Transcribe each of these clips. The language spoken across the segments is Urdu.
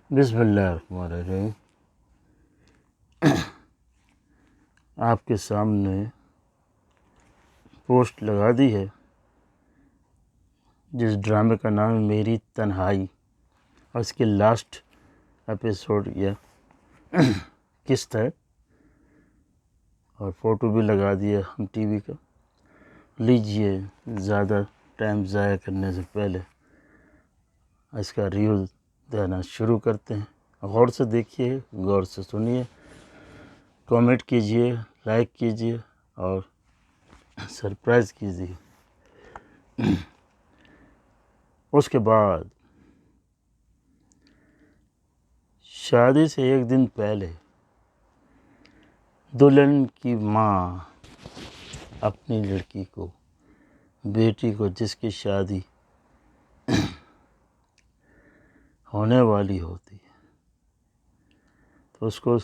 بسم اللہ الرحمن الرحیم۔ آپ کے سامنے پوسٹ لگا دی ہے جس ڈرامے کا نام ہے میری تنہائی، اور اس کے لاسٹ ایپیسوڈ یا قسط ہے، اور فوٹو بھی لگا دیا ہم ٹی وی کا۔ لیجئے زیادہ ٹائم ضائع کرنے سے پہلے اس کا ریویو دینا شروع کرتے ہیں۔ غور سے دیکھیے، غور سے سنیے، کامنٹ کیجئے، لائک کیجئے اور سرپرائز کیجئے۔ اس کے بعد شادی سے ایک دن پہلے دلہن کی ماں اپنی لڑکی کو، بیٹی کو، جس کی شادی ہونے والی ہوتی ہے، تو اس کو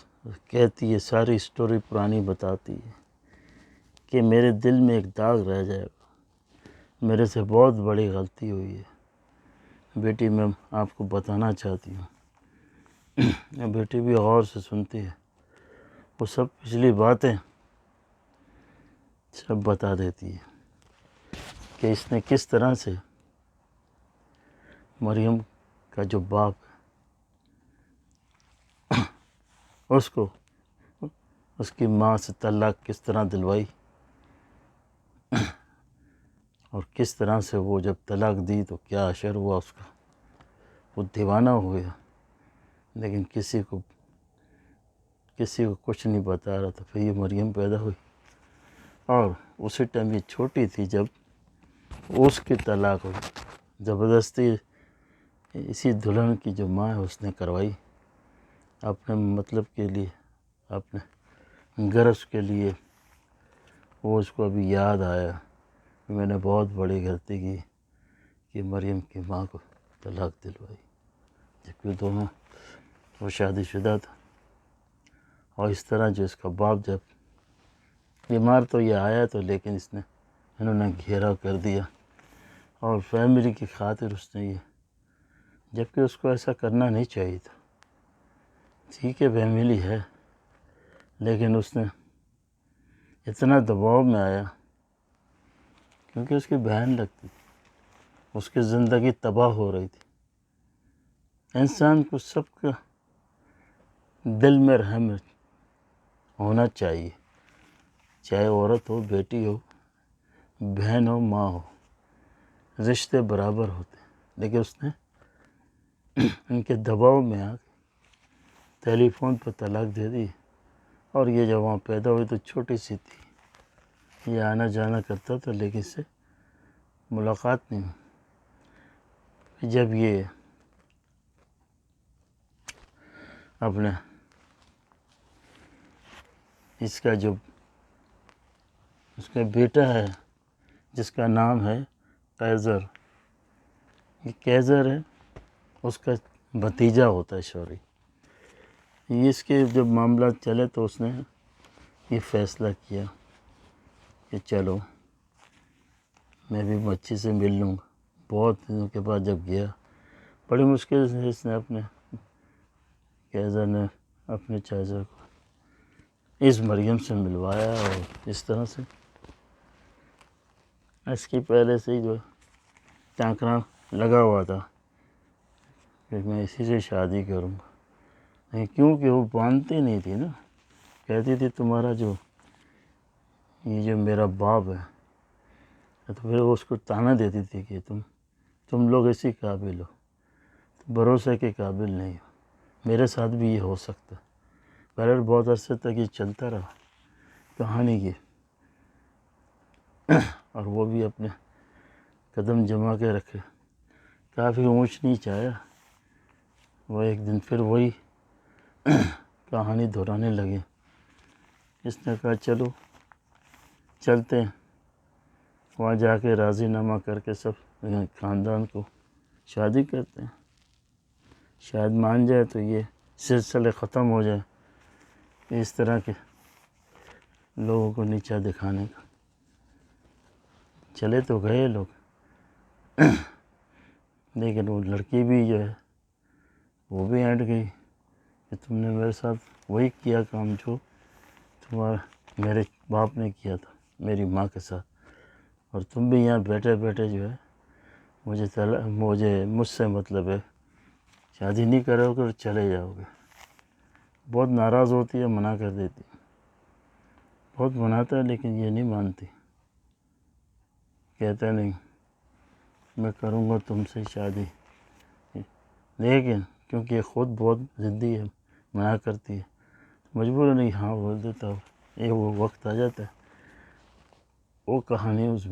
کہتی ہے، ساری سٹوری پرانی بتاتی ہے کہ میرے دل میں ایک داغ رہ جائے گا، میرے سے بہت بڑی غلطی ہوئی ہے بیٹی، میں آپ کو بتانا چاہتی ہوں۔ بیٹی بھی غور سے سنتی ہے، وہ سب پچھلی باتیں سب بتا دیتی ہے کہ اس نے کس طرح سے مریم کا جو باپ ہے اس کو اس کی ماں سے طلاق کس طرح دلوائی، اور کس طرح سے وہ جب طلاق دی تو کیا اثر ہوا اس کا۔ وہ دیوانہ ہو گیا، لیکن کسی کو کچھ نہیں بتا رہا تھا۔ پھر یہ مریم پیدا ہوئی، اور اسی ٹائم یہ چھوٹی تھی جب اس کی طلاق ہوئی، زبردستی اسی دلہن کی جو ماں ہے اس نے کروائی، اپنے مطلب کے لیے، اپنے غرض کے لیے۔ وہ اس کو ابھی یاد آیا کہ میں نے بہت بڑی غلطی کی کہ مریم کی ماں کو طلاق دلوائی، جبکہ دونوں وہ شادی شدہ تھا۔ اور اس طرح جو اس کا باپ جب بیمار تو یہ آیا تو، لیکن انہوں نے گھیراؤ کر دیا، اور فیملی کی خاطر اس نے یہ، جبکہ اس کو ایسا کرنا نہیں چاہیے تھا۔ ٹھیک ہے، فیملی ہے، لیکن اس نے اتنا دباؤ میں آیا کیونکہ اس کی بہن لگتی تھی، اس کی زندگی تباہ ہو رہی تھی۔ انسان کو سب کا دل میں رحم ہونا چاہیے، چاہے عورت ہو، بیٹی ہو، بہن ہو، ماں ہو، رشتے برابر ہوتے ہیں۔ لیکن اس نے ان کے دباؤ میں آ کے ٹیلی فون پر طلاق دے دی، اور یہ جب وہاں پیدا ہوئی تو چھوٹی سی تھی، یہ آنا جانا کرتا تھا لیکن اس سے ملاقات نہیں ہوئی۔ جب یہ اپنے اس کا بیٹا ہے جس کا نام ہے قیصر، یہ قیصر ہے، اس کا بھتیجا ہوتا ہے، سوری۔ اس کے جب معاملات چلے تو اس نے یہ فیصلہ کیا کہ چلو میں بھی بچی سے مل لوں گا۔ بہت دنوں کے بعد جب گیا، بڑی مشکل سے اس نے قیصر نے اپنے چاچا کو اس مریم سے ملوایا، اور اس طرح سے اس کی پہلے سے ہی جو ٹانکنا لگا ہوا تھا کہ میں اسی سے شادی کروں گا، نہیں کیونکہ وہ مانتی نہیں تھی نا، کہتی تھی تمہارا یہ جو میرا باپ ہے، تو پھر وہ اس کو تانا دیتی تھی کہ تم لوگ اسی قابل ہو، بھروسے کے قابل نہیں ہو، میرے ساتھ بھی یہ ہو سکتا ہے۔ بہرحال بہت عرصے تک یہ چلتا رہا کہانی کی، اور وہ بھی اپنے قدم جما کے رکھے، کافی اونچ نیچ آیا۔ وہ ایک دن پھر وہی کہانی دہرانے لگے۔ اس نے کہا چلو چلتے ہیں، وہاں جا کے راضی نامہ کر کے سب خاندان کو شادی کرتے ہیں، شاید مان جائے تو یہ سلسلے ختم ہو جائے اس طرح کے لوگوں کو نیچا دکھانے کا۔ چلے تو گئے لوگ، لیکن وہ لڑکی بھی جو ہے وہ بھی اینڈ گئی کہ تم نے میرے ساتھ وہی کیا کام جو میرے باپ نے کیا تھا میری ماں کے ساتھ، اور تم بھی یہاں بیٹھے بیٹھے جو ہے مجھ سے مطلب ہے شادی نہیں کرو گے اور چلے جاؤ گے۔ بہت ناراض ہوتی ہے، منع کر دیتی، بہت مناتا ہے لیکن یہ نہیں مانتی، کہتا نہیں میں کروں گا تم سے شادی، لیکن کیونکہ یہ خود بہت ضدی ہے، منع کرتی ہے، مجبور نہیں ہاں بول دیتا ہوں۔ یہ وہ وقت آ جاتا ہے، وہ کہانی اس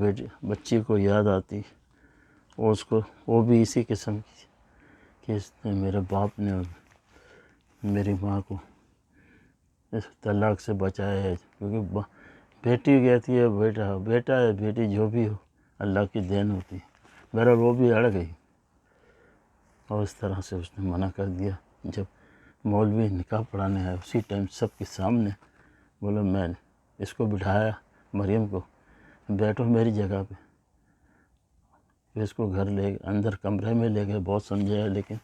بچی کو یاد آتی، وہ بھی اسی قسم کی کہ اس نے میرے باپ نے اور میری ماں کو اس طلاق سے بچایا ہے، کیونکہ بیٹی کہتی ہے بیٹا ہے بیٹی جو بھی ہو اللہ کی دین ہوتی ہے۔ بہرحال وہ بھی اڑ گئی اور اس طرح سے اس نے منع کر دیا۔ جب مولوی نکاح پڑھانے آیا اسی ٹائم سب کے سامنے بولا میں اس کو بٹھایا مریم کو، بیٹھو میری جگہ پہ، پھر اس کو گھر اندر کمرے میں لے گئے، بہت سمجھایا لیکن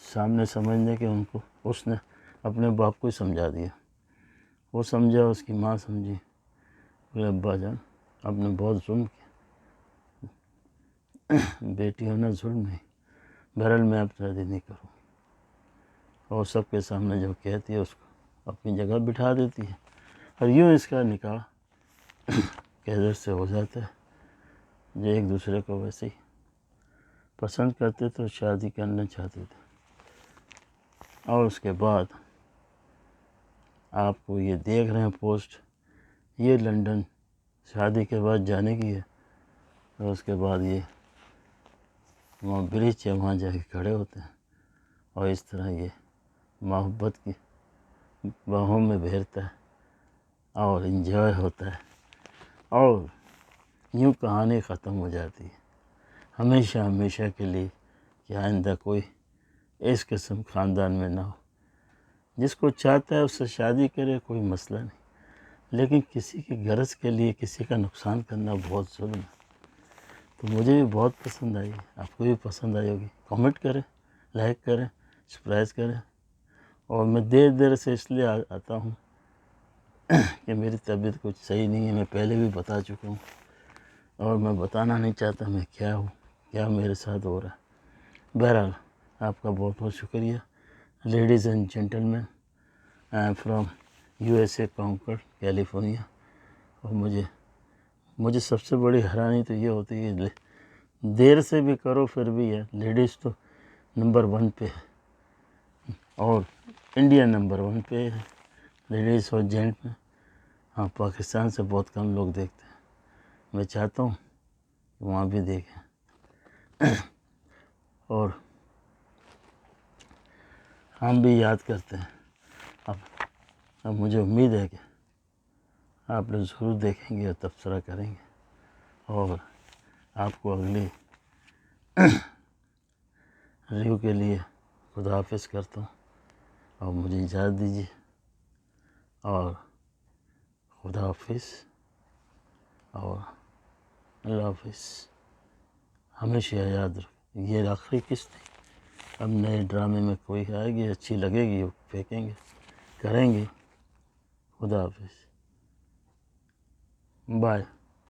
سامنے سمجھنے کے ان کو اس نے اپنے باپ کو ہی سمجھا دیا، وہ سمجھا، اس کی ماں سمجھی، بولے ابا جان آپ نے بہت ظلم کیا، بیٹی ہونا ظلم نہیں، بہرحال میں اب شادی نہیں کروں، اور سب کے سامنے جب کہتی ہے اس کو اپنی جگہ بٹھا دیتی ہے، اور یوں اس کا نکاح کیسے سے ہو جاتا ہے۔ جو ایک دوسرے کو ویسے ہی پسند کرتے تو شادی کرنا چاہتے تھے۔ اور اس کے بعد آپ کو یہ دیکھ رہے ہیں پوسٹ، یہ لندن شادی کے بعد جانے کی ہے، اور اس کے بعد یہ وہاں برج ہے وہاں جا کے کھڑے ہوتے ہیں، اور اس طرح یہ محبت کی باہوں میں بہرتا ہے اور انجوائے ہوتا ہے، اور یوں کہانی ختم ہو جاتی ہے ہمیشہ ہمیشہ کے لیے کہ آئندہ کوئی اس قسم خاندان میں نہ ہو۔ جس کو چاہتا ہے اس سے شادی کرے، کوئی مسئلہ نہیں، لیکن کسی کی غرض کے لیے کسی کا نقصان کرنا بہت ظلم ہے۔ تو مجھے بھی بہت پسند آئی، آپ کو بھی پسند آئی ہوگی، کامنٹ کریں، لائک کریں، سبسکرائب کریں، اور میں دیر سے اس لیے آتا ہوں کہ میری طبیعت کچھ صحیح نہیں ہے، میں پہلے بھی بتا چکا ہوں، اور میں بتانا نہیں چاہتا میں کیا ہوں، کیا میرے ساتھ ہو رہا ہے۔ بہرحال آپ کا بہت بہت شکریہ۔ Ladies and gentleman, I am from USA Concord California, اور مجھے سب سے بڑی حیرانی تو یہ ہوتی ہے کہ دیر سے بھی کرو پھر بھی ہے، لیڈیز تو نمبر 1 پہ ہے، اور انڈیا نمبر 1 پہ ہے لیڈیز اور جینٹ میں۔ ہاں پاکستان سے بہت کم لوگ دیکھتے ہیں، میں چاہتا ہوں کہ وہاں بھی دیکھیں، اور ہم بھی یاد کرتے ہیں۔ اب مجھے امید ہے کہ آپ لوگ ضرور دیکھیں گے اور تبصرہ کریں گے، اور آپ کو اگلی ریویو کے لیے خدا حافظ کرتا ہوں، اور مجھے اجازت دیجیے، اور خدا حافظ اور اللہ حافظ۔ ہمیشہ یاد رکھ یہ آخری قسط تھی، اب نئے ڈرامے میں کوئی آئے گی اچھی لگے گی وہ پھینکیں گے، کریں گے۔ خدا حافظ، بائے۔